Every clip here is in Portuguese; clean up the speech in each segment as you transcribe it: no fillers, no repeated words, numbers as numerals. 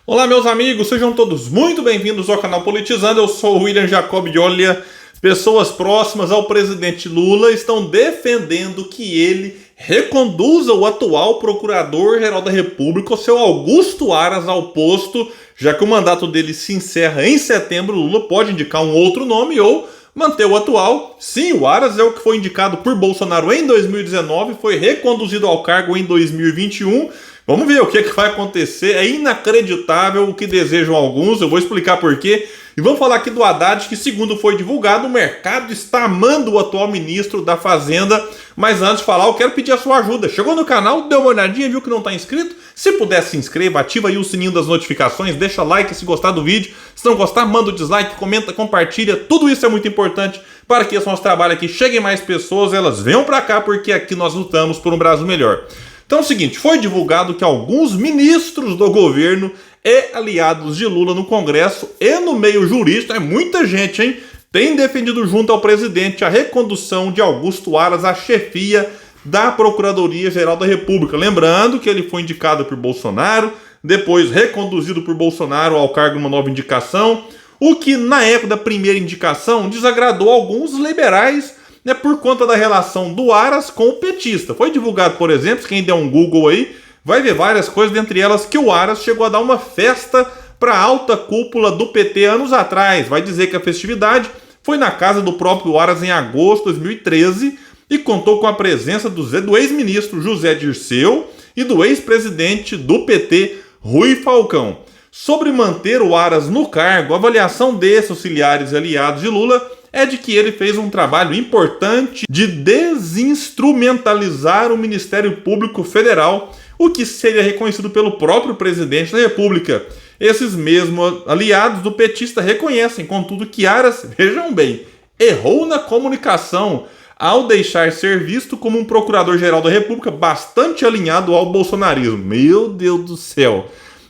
Olá, meus amigos, sejam todos muito bem-vindos ao canal Politizando. Eu sou o William Jacob de Olha. Pessoas próximas ao presidente Lula estão defendendo que ele reconduza o atual Procurador-Geral da República, o seu Augusto Aras, ao posto, já que o mandato dele se encerra em setembro. Lula pode indicar um outro nome ou manter o atual. Sim, o Aras é o que foi indicado por Bolsonaro em 2019, foi reconduzido ao cargo em 2021. Vamos ver o que vai acontecer. É inacreditável o que desejam alguns, eu vou explicar por quê. E vamos falar aqui do Haddad, que segundo foi divulgado, o mercado está amando o atual ministro da Fazenda. Mas antes de falar, eu quero pedir a sua ajuda. Chegou no canal, deu uma olhadinha, viu que não está inscrito? Se puder, se inscreva, ativa aí o sininho das notificações, deixa like se gostar do vídeo. Se não gostar, manda o dislike, comenta, compartilha. Tudo isso é muito importante para que esse nosso trabalho aqui chegue mais pessoas, elas venham para cá, porque aqui nós lutamos por um Brasil melhor. Então é o seguinte, foi divulgado que alguns ministros do governo e aliados de Lula no Congresso e no meio jurídico, é muita gente, hein, tem defendido junto ao presidente a recondução de Augusto Aras à chefia da Procuradoria-Geral da República. Lembrando que ele foi indicado por Bolsonaro, depois reconduzido por Bolsonaro ao cargo numa nova indicação, o que na época da primeira indicação desagradou alguns liberais, por conta da relação do Aras com o petista. Foi divulgado, por exemplo, quem der um Google aí, vai ver várias coisas, dentre elas que o Aras chegou a dar uma festa para a alta cúpula do PT anos atrás. Vai dizer que a festividade foi na casa do próprio Aras em agosto de 2013 e contou com a presença do ex-ministro José Dirceu e do ex-presidente do PT, Rui Falcão. Sobre manter o Aras no cargo, a avaliação desses auxiliares e aliados de Lula é de que ele fez um trabalho importante de desinstrumentalizar o Ministério Público Federal, o que seria reconhecido pelo próprio presidente da República. Esses mesmos aliados do petista reconhecem, contudo, que Aras, vejam bem, errou na comunicação ao deixar ser visto como um procurador-geral da República bastante alinhado ao bolsonarismo. Meu Deus do céu!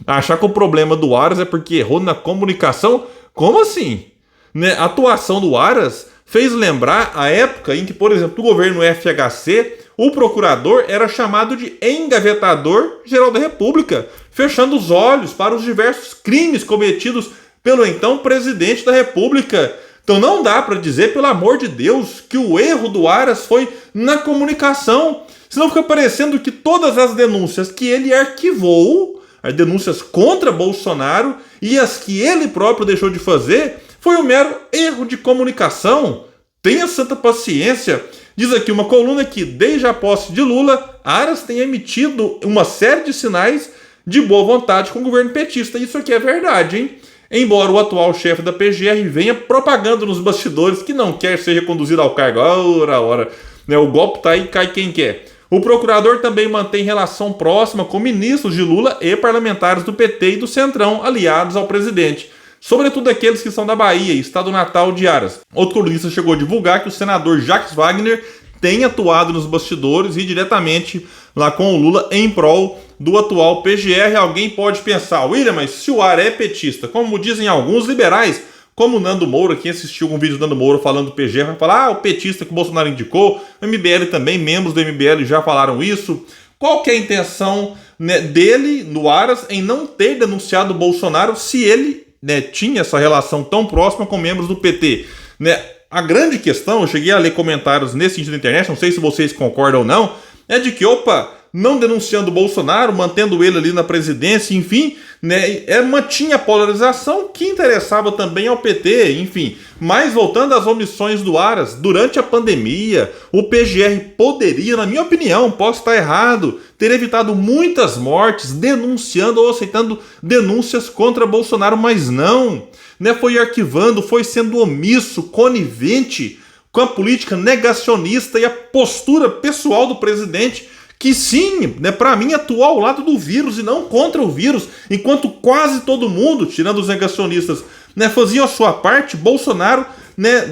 Achar que o problema do Aras é porque errou na comunicação? Como assim? A atuação do Aras fez lembrar a época em que, por exemplo, no governo FHC, o procurador era chamado de engavetador-geral da República, fechando os olhos para os diversos crimes cometidos pelo então presidente da República. Então não dá para dizer, pelo amor de Deus, que o erro do Aras foi na comunicação. Senão fica parecendo que todas as denúncias que ele arquivou, as denúncias contra Bolsonaro e as que ele próprio deixou de fazer, foi um mero erro de comunicação. Tenha santa paciência. Diz aqui uma coluna que, desde a posse de Lula, Aras tem emitido uma série de sinais de boa vontade com o governo petista. Isso aqui é verdade, hein? Embora o atual chefe da PGR venha propagando nos bastidores que não quer ser reconduzido ao cargo. Ora. O golpe tá aí, cai quem quer. O procurador também mantém relação próxima com ministros de Lula e parlamentares do PT e do Centrão, aliados ao presidente. Sobretudo aqueles que são da Bahia, estado natal de Aras. Outro colunista chegou a divulgar que o senador Jacques Wagner tem atuado nos bastidores e diretamente lá com o Lula em prol do atual PGR. Alguém pode pensar, William, mas se o Aras é petista, como dizem alguns liberais, como o Nando Moura, quem assistiu um vídeo do Nando Moura falando do PGR, vai falar, o petista que o Bolsonaro indicou, o MBL também, membros do MBL já falaram isso. Qual que é a intenção, dele, no Aras, em não ter denunciado o Bolsonaro se ele tinha essa relação tão próxima com membros do PT? A grande questão, eu cheguei a ler comentários nesse sentido na internet, não sei se vocês concordam ou não, é de que, não denunciando o Bolsonaro, mantendo ele ali na presidência, enfim, mantinha a polarização que interessava também ao PT, enfim. Mas voltando às omissões do Aras, durante a pandemia, o PGR poderia, na minha opinião, posso estar errado, ter evitado muitas mortes denunciando ou aceitando denúncias contra Bolsonaro, mas não. Foi arquivando, foi sendo omisso, conivente com a política negacionista e a postura pessoal do presidente, que sim, para mim atua ao lado do vírus e não contra o vírus, enquanto quase todo mundo, tirando os negacionistas, faziam a sua parte, Bolsonaro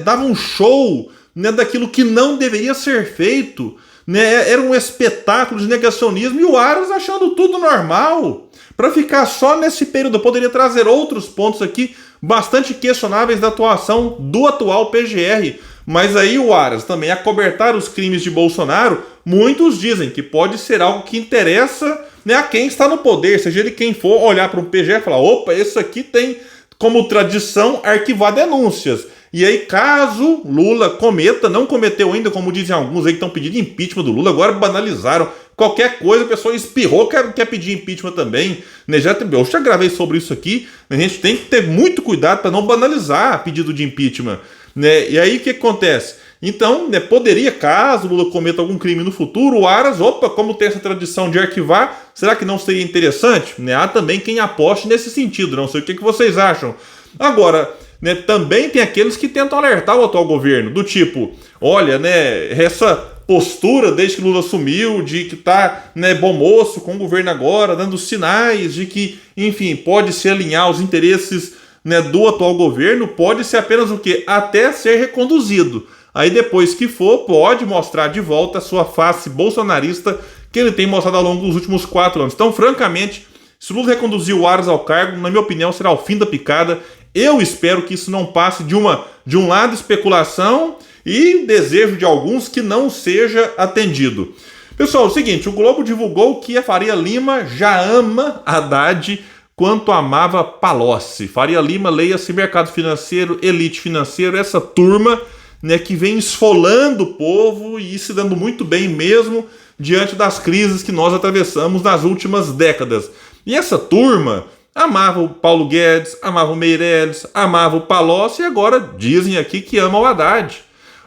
dava um show daquilo que não deveria ser feito, era um espetáculo de negacionismo e o Aras achando tudo normal. Para ficar só nesse período, eu poderia trazer outros pontos aqui bastante questionáveis da atuação do atual PGR, mas aí o Aras também acobertar os crimes de Bolsonaro, muitos dizem que pode ser algo que interessa né, a quem está no poder, seja ele quem for, olhar para um PGE e falar, opa, isso aqui tem como tradição arquivar denúncias. E aí, caso Lula cometa, não cometeu ainda, como dizem alguns aí que estão pedindo impeachment do Lula, agora banalizaram. Qualquer coisa, a pessoa espirrou, quer pedir impeachment também. Né? Eu já gravei sobre isso aqui. A gente tem que ter muito cuidado para não banalizar pedido de impeachment. Né? E aí, o que acontece? Então, né, poderia, caso Lula cometa algum crime no futuro, o Aras, opa, como tem essa tradição de arquivar, será que não seria interessante? Né? Há também quem aposte nesse sentido, não sei o que vocês acham. Agora, né, também tem aqueles que tentam alertar o atual governo, do tipo, olha, né, essa postura desde que Lula assumiu, de que tá, né, bom moço com o governo agora, dando sinais de que, enfim, pode se alinhar aos interesses, né, do atual governo, pode ser apenas o quê? Até ser reconduzido. Aí depois que for, pode mostrar de volta a sua face bolsonarista que ele tem mostrado ao longo dos últimos 4 anos. Então, francamente, se Lula reconduzir o Aras ao cargo, na minha opinião, será o fim da picada. Eu espero que isso não passe de um lado especulação e desejo de alguns que não seja atendido. Pessoal, é o seguinte, o Globo divulgou que a Faria Lima já ama Haddad quanto amava Palocci. Faria Lima, leia-se mercado financeiro, elite financeiro, essa turma, né, que vem esfolando o povo e se dando muito bem mesmo diante das crises que nós atravessamos nas últimas décadas. E essa turma amava o Paulo Guedes, amava o Meirelles, amava o Palocci e agora dizem aqui que ama o Haddad.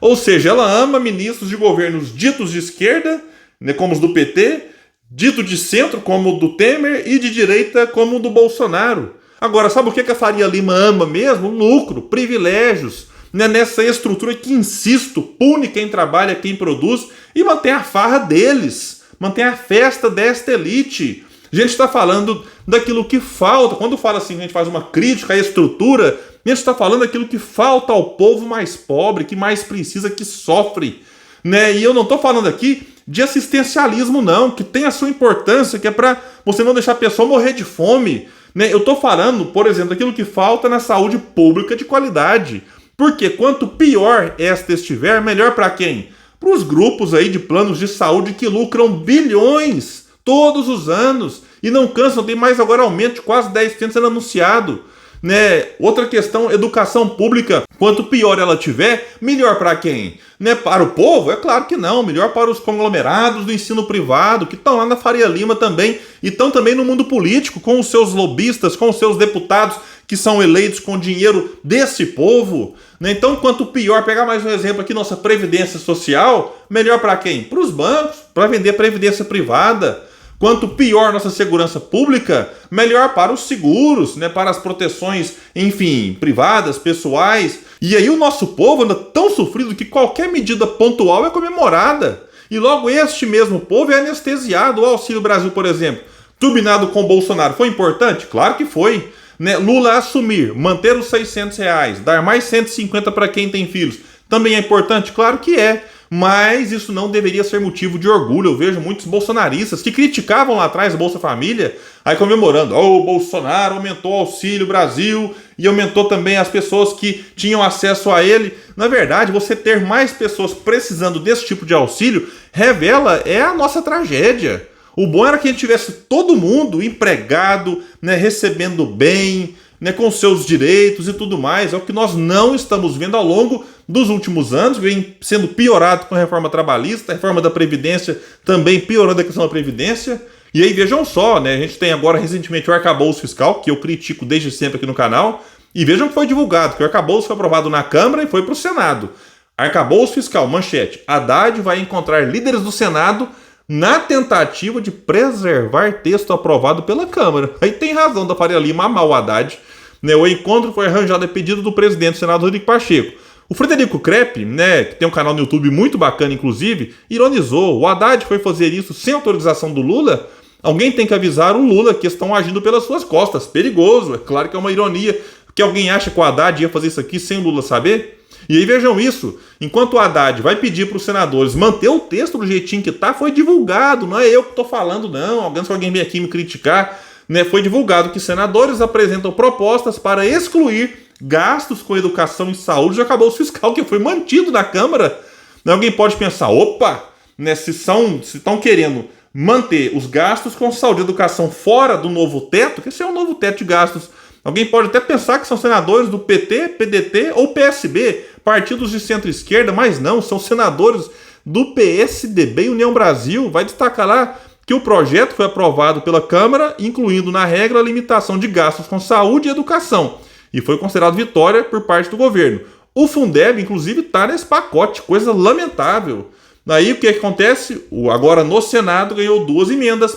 Ou seja, ela ama ministros de governos ditos de esquerda, né, como os do PT, dito de centro, como o do Temer, e de direita, como o do Bolsonaro. Agora, sabe o que a Faria Lima ama mesmo? Lucro, privilégios, né, nessa estrutura que, insisto, pune quem trabalha, quem produz e mantém a farra deles, mantém a festa desta elite. A gente está falando daquilo que falta. Quando fala assim, a gente faz uma crítica à estrutura, a gente está falando daquilo que falta ao povo mais pobre, que mais precisa, que sofre. Né? E eu não estou falando aqui de assistencialismo, não, que tem a sua importância, que é para você não deixar a pessoa morrer de fome. Né? Eu estou falando, por exemplo, daquilo que falta na saúde pública de qualidade. Porque quanto pior esta estiver, melhor para quem? Para os grupos aí de planos de saúde que lucram bilhões todos os anos e não cansam, tem mais agora aumento de quase 10% sendo anunciado. Né? Outra questão, educação pública, quanto pior ela tiver, melhor para quem? Né? Para o povo? É claro que não, melhor para os conglomerados do ensino privado, que estão lá na Faria Lima também, e estão também no mundo político, com os seus lobistas, com os seus deputados, que são eleitos com dinheiro desse povo. Né? Então, quanto pior, pegar mais um exemplo aqui, nossa Previdência Social, melhor para quem? Para os bancos, para vender Previdência privada. Quanto pior nossa segurança pública, melhor para os seguros, né, para as proteções, enfim, privadas, pessoais. E aí o nosso povo anda tão sofrido que qualquer medida pontual é comemorada. E logo este mesmo povo é anestesiado. O Auxílio Brasil, por exemplo, turbinado com Bolsonaro, foi importante? Claro que foi. Né? Lula assumir, manter os R$600, dar mais 150 para quem tem filhos, também é importante? Claro que é. Mas isso não deveria ser motivo de orgulho. Eu vejo muitos bolsonaristas que criticavam lá atrás a Bolsa Família, aí comemorando, o Bolsonaro aumentou o Auxílio Brasil e aumentou também as pessoas que tinham acesso a ele. Na verdade, você ter mais pessoas precisando desse tipo de auxílio revela a nossa tragédia. O bom era que a gente tivesse todo mundo empregado, né, recebendo bem, né, com seus direitos e tudo mais. É o que nós não estamos vendo ao longo dos últimos anos, vem sendo piorado com a reforma trabalhista, a reforma da Previdência também piorando a questão da Previdência. E aí vejam só, né, a gente tem agora recentemente o arcabouço fiscal, que eu critico desde sempre aqui no canal, e vejam que foi divulgado, que o arcabouço foi aprovado na Câmara e foi para o Senado. Arcabouço fiscal, manchete, Haddad vai encontrar líderes do Senado na tentativa de preservar texto aprovado pela Câmara. Aí tem razão da Faria Lima amar o Haddad. Né, o encontro foi arranjado a pedido do presidente do Senado, Rodrigo Pacheco. O Frederico Crepe, né, que tem um canal no YouTube muito bacana, inclusive, ironizou. O Haddad foi fazer isso sem autorização do Lula? Alguém tem que avisar o Lula que estão agindo pelas suas costas. Perigoso. É claro que é uma ironia que alguém acha que o Haddad ia fazer isso aqui sem o Lula saber. E aí vejam isso. Enquanto o Haddad vai pedir para os senadores manter o texto do jeitinho que está, foi divulgado. Não é eu que estou falando, não. Se alguém vem aqui me criticar, né, foi divulgado que senadores apresentam propostas para excluir gastos com educação e saúde de arcabouço fiscal, que foi mantido na Câmara. Alguém pode pensar, opa, né, se estão querendo manter os gastos com saúde e educação fora do novo teto, que esse é um novo teto de gastos. Alguém pode até pensar que são senadores do PT, PDT ou PSB, partidos de centro-esquerda, mas não, são senadores do PSDB e União Brasil. Vai destacar lá que o projeto foi aprovado pela Câmara, incluindo na regra a limitação de gastos com saúde e educação, e foi considerado vitória por parte do governo. O Fundeb, inclusive, está nesse pacote, coisa lamentável. Daí o que acontece? Agora no Senado ganhou 2 emendas,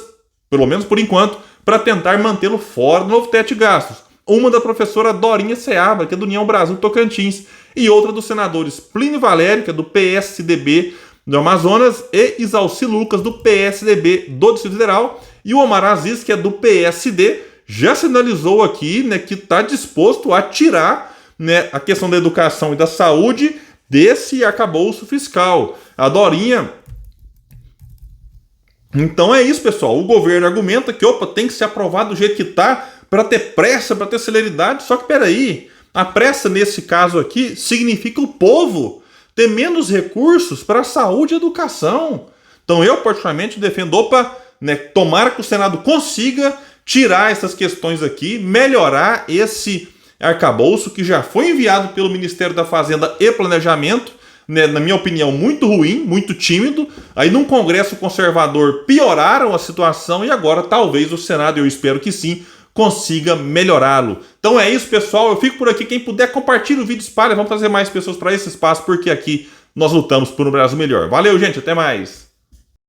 pelo menos por enquanto, para tentar mantê-lo fora do novo teto de gastos. Uma da professora Dorinha Seabra, que é do União Brasil Tocantins, e outra dos senadores Plínio Valério, que é do PSDB do Amazonas, e Isalci Lucas, do PSDB do Distrito Federal, e o Omar Aziz, que é do PSD, já sinalizou aqui, né, que está disposto a tirar, né, a questão da educação e da saúde desse arcabouço fiscal. A Dorinha... Então é isso, pessoal. O governo argumenta que, tem que ser aprovado do jeito que está, para ter pressa, para ter celeridade. Só que, peraí, a pressa nesse caso aqui significa o povo ter menos recursos para saúde e educação. Então eu, particularmente, defendo, né, tomara que o Senado consiga tirar essas questões aqui, melhorar esse arcabouço que já foi enviado pelo Ministério da Fazenda e Planejamento, né, na minha opinião, muito ruim, muito tímido. Aí num Congresso conservador pioraram a situação e agora talvez o Senado, eu espero que sim, consiga melhorá-lo. Então é isso, pessoal. Eu fico por aqui. Quem puder, compartilha o vídeo, espalha. Vamos trazer mais pessoas para esse espaço, porque aqui nós lutamos por um Brasil melhor. Valeu, gente. Até mais.